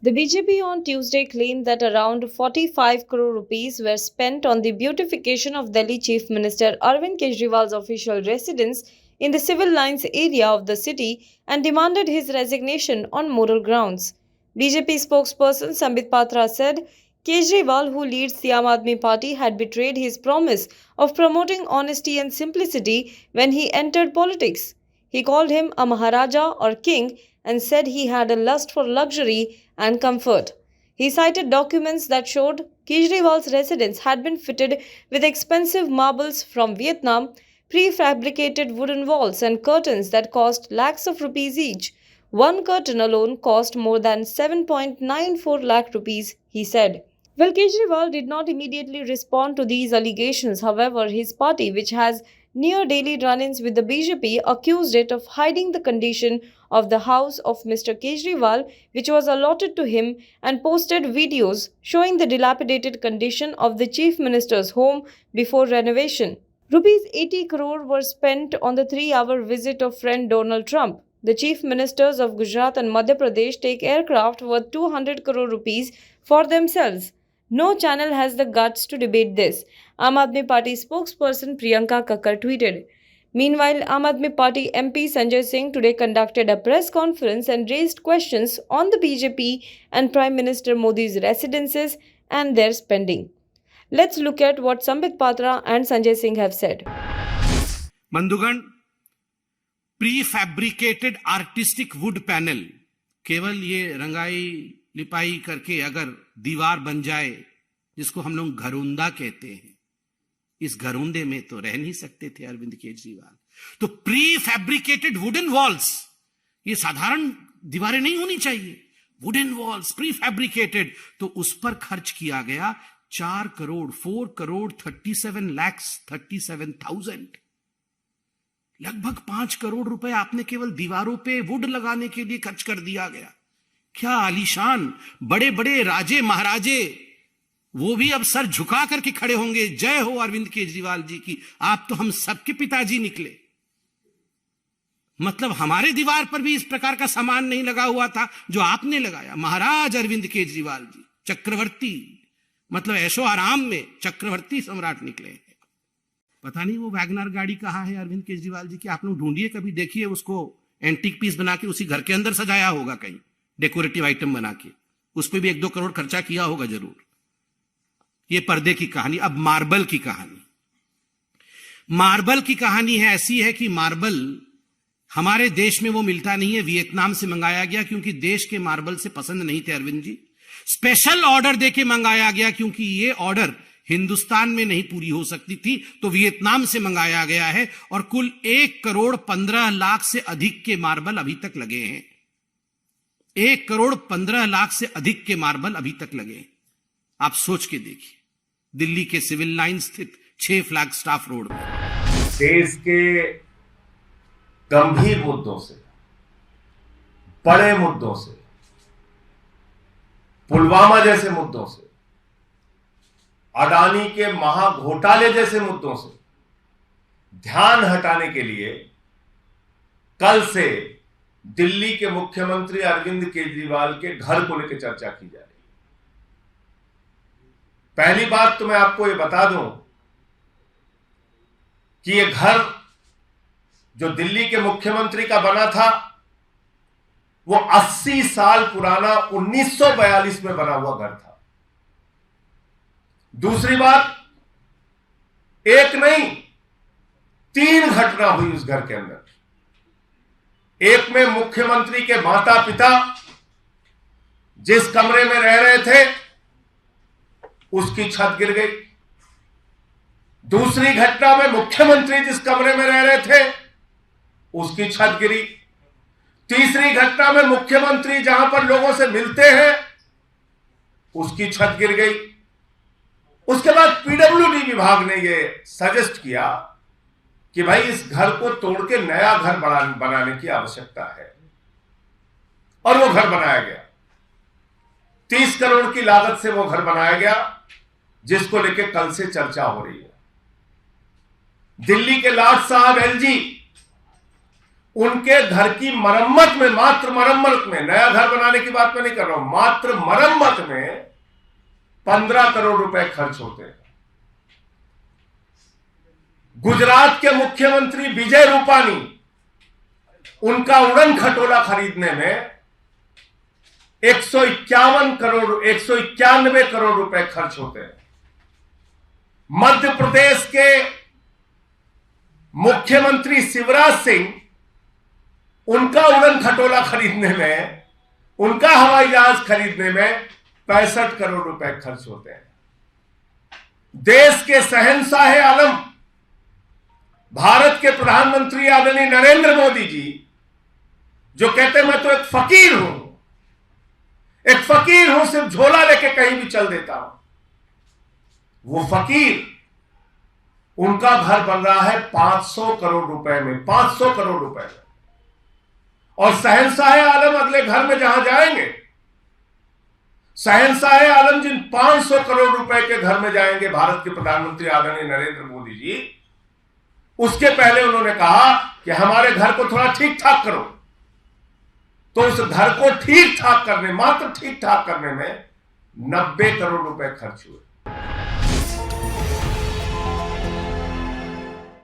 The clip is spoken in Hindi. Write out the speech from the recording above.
The BJP on Tuesday claimed that around 45 crore rupees were spent on the beautification of Delhi Chief Minister Arvind Kejriwal's official residence in the civil lines area of the city and demanded his resignation on moral grounds. BJP spokesperson Sambit Patra said Kejriwal, who leads the Aam Aadmi Party, had betrayed his promise of promoting honesty and simplicity when he entered politics. He called him a Maharaja or king and said he had a lust for luxury and comfort. He cited documents that showed Kejriwal's residence had been fitted with expensive marbles from Vietnam, prefabricated wooden walls, and curtains that cost lakhs of rupees each. One curtain alone cost more than 7.94 lakh rupees, he said. Well, Kejriwal did not immediately respond to these allegations. However, his party, which has near daily run-ins with the BJP, accused it of hiding the condition of the house of Mr. Kejriwal, which was allotted to him, and posted videos showing the dilapidated condition of the chief minister's home before renovation. Rupees 80 crore were spent on the 3-hour visit of friend Donald Trump. The chief ministers of Gujarat and Madhya Pradesh take aircraft worth 200 crore rupees for themselves. No channel has the guts to debate this, Aam Aadmi Party spokesperson Priyanka Kakkar tweeted. Meanwhile, Aam Aadmi Party MP Sanjay Singh today conducted a press conference and raised questions on the BJP and Prime Minister Modi's residences and their spending. Let's look at what Sambit Patra and Sanjay Singh have said. बंधुगण, प्रीफैब्रिकेटेड आर्टिस्टिक वुड पैनल, केवल ये रंगाई लिपाई करके अगर दीवार बन जाए, जिसको हम लोग घरोंदा कहते हैं, इस घरोंदे में तो रह नहीं सकते थे अरविंद केजरीवाल। तो प्री फैब्रिकेटेड वुडन वॉल्स, ये साधारण दीवारें नहीं होनी चाहिए, वुडन वॉल्स प्री फैब्रिकेटेड, तो उस पर खर्च किया गया 4 करोड़ 37 lakhs 37,000, लगभग 5 करोड़ रुपए आपने केवल दीवारों पे वुड लगाने के लिए खर्च कर दिया गया। क्या आलीशान बड़े बड़े राजे महाराजे, वो भी अब सर झुका करके खड़े होंगे, जय हो अरविंद केजरीवाल जी की, आप तो हम सबके पिताजी निकले। मतलब हमारे दीवार पर भी इस प्रकार का सामान नहीं लगा हुआ था जो आपने लगाया। महाराज अरविंद केजरीवाल जी चक्रवर्ती, मतलब ऐशो आराम में चक्रवर्ती सम्राट निकले। पता नहीं वो वैगनर गाड़ी कहाँ है अरविंद केजरीवाल जी की, आप लोग ढूंढिए, कभी देखिए उसको, एंटीक पीस बना के उसी घर के अंदर सजाया होगा, कहीं डेकोरेटिव आइटम बना के, उस पर भी 1-2 करोड़ खर्चा किया होगा जरूर। ये पर्दे की कहानी। अब मार्बल की कहानी। मार्बल की कहानी है ऐसी है कि मार्बल हमारे देश में वो मिलता नहीं है, वियतनाम से मंगाया गया, क्योंकि देश के मार्बल से पसंद नहीं थे अरविंद जी। स्पेशल ऑर्डर देके मंगाया गया, क्योंकि ये ऑर्डर हिंदुस्तान में नहीं पूरी हो सकती थी, तो वियतनाम से मंगाया गया है। और कुल 1 करोड़ 15 लाख से अधिक के मार्बल अभी तक लगे हैं। 1 करोड़ 15 लाख से अधिक के मार्बल अभी तक लगे। आप सोच के देखिए, दिल्ली के सिविल लाइन स्थित 6 फ्लैगस्टाफ रोड में। देश के गंभीर मुद्दों से, बड़े मुद्दों से, पुलवामा जैसे मुद्दों से, अडानी के महाघोटाले जैसे मुद्दों से ध्यान हटाने के लिए कल से दिल्ली के मुख्यमंत्री अरविंद केजरीवाल के घर को लेकर चर्चा की जा रही है। पहली बात तो मैं आपको ये बता दूं कि ये घर जो दिल्ली के मुख्यमंत्री का बना था, वो 80 साल पुराना 1942 में बना हुआ घर था। दूसरी बात, एक नहीं 3 घटना हुई उस घर के अंदर। एक में मुख्यमंत्री के माता पिता जिस कमरे में रह रहे थे उसकी छत गिर गई। दूसरी घटना में मुख्यमंत्री जिस कमरे में रह रहे थे उसकी छत गिरी। तीसरी घटना में मुख्यमंत्री जहां पर लोगों से मिलते हैं उसकी छत गिर गई। उसके बाद पीडब्ल्यूडी विभाग ने यह सजेस्ट किया कि भाई इस घर को तोड़ के नया घर बनाने की आवश्यकता है, और वो घर बनाया गया। 30 करोड़ की लागत से वो घर बनाया गया, जिसको लेकर कल से चर्चा हो रही है। दिल्ली के लाट साहब एलजी, उनके घर की मरम्मत में, मात्र मरम्मत में, नया घर बनाने की बात मैं नहीं कर रहा हूं, मात्र मरम्मत में 15 करोड़ रुपए खर्च होते हैं। गुजरात के मुख्यमंत्री विजय रूपानी, उनका उड़न खटोला खरीदने में 191 करोड़ रुपए खर्च होते हैं। मध्य प्रदेश के मुख्यमंत्री शिवराज सिंह, उनका उड़न खटोला खरीदने में, उनका हवाई जहाज खरीदने में 65 करोड़ रुपए खर्च होते हैं। देश के शहंशाह आलम, भारत के प्रधानमंत्री आदरणीय नरेंद्र मोदी जी, जो कहते हैं मैं तो एक फकीर हूं, सिर्फ झोला लेके कहीं भी चल देता हूं, वो फकीर, उनका घर बन रहा है 500 करोड़ रुपए में, 500 करोड़ रुपए में। और शहंशाह आलम अगले घर में जहां जाएंगे, शहंशाह आलम जिन 500 करोड़ रुपए के घर में जाएंगे भारत के प्रधानमंत्री आदरणीय नरेंद्र मोदी जी, उसके पहले उन्होंने कहा कि हमारे घर को थोड़ा ठीक ठाक करो। तो उस घर को ठीक ठाक करने, मात्र ठीक ठाक करने में 90 करोड़ रुपए खर्च हुए।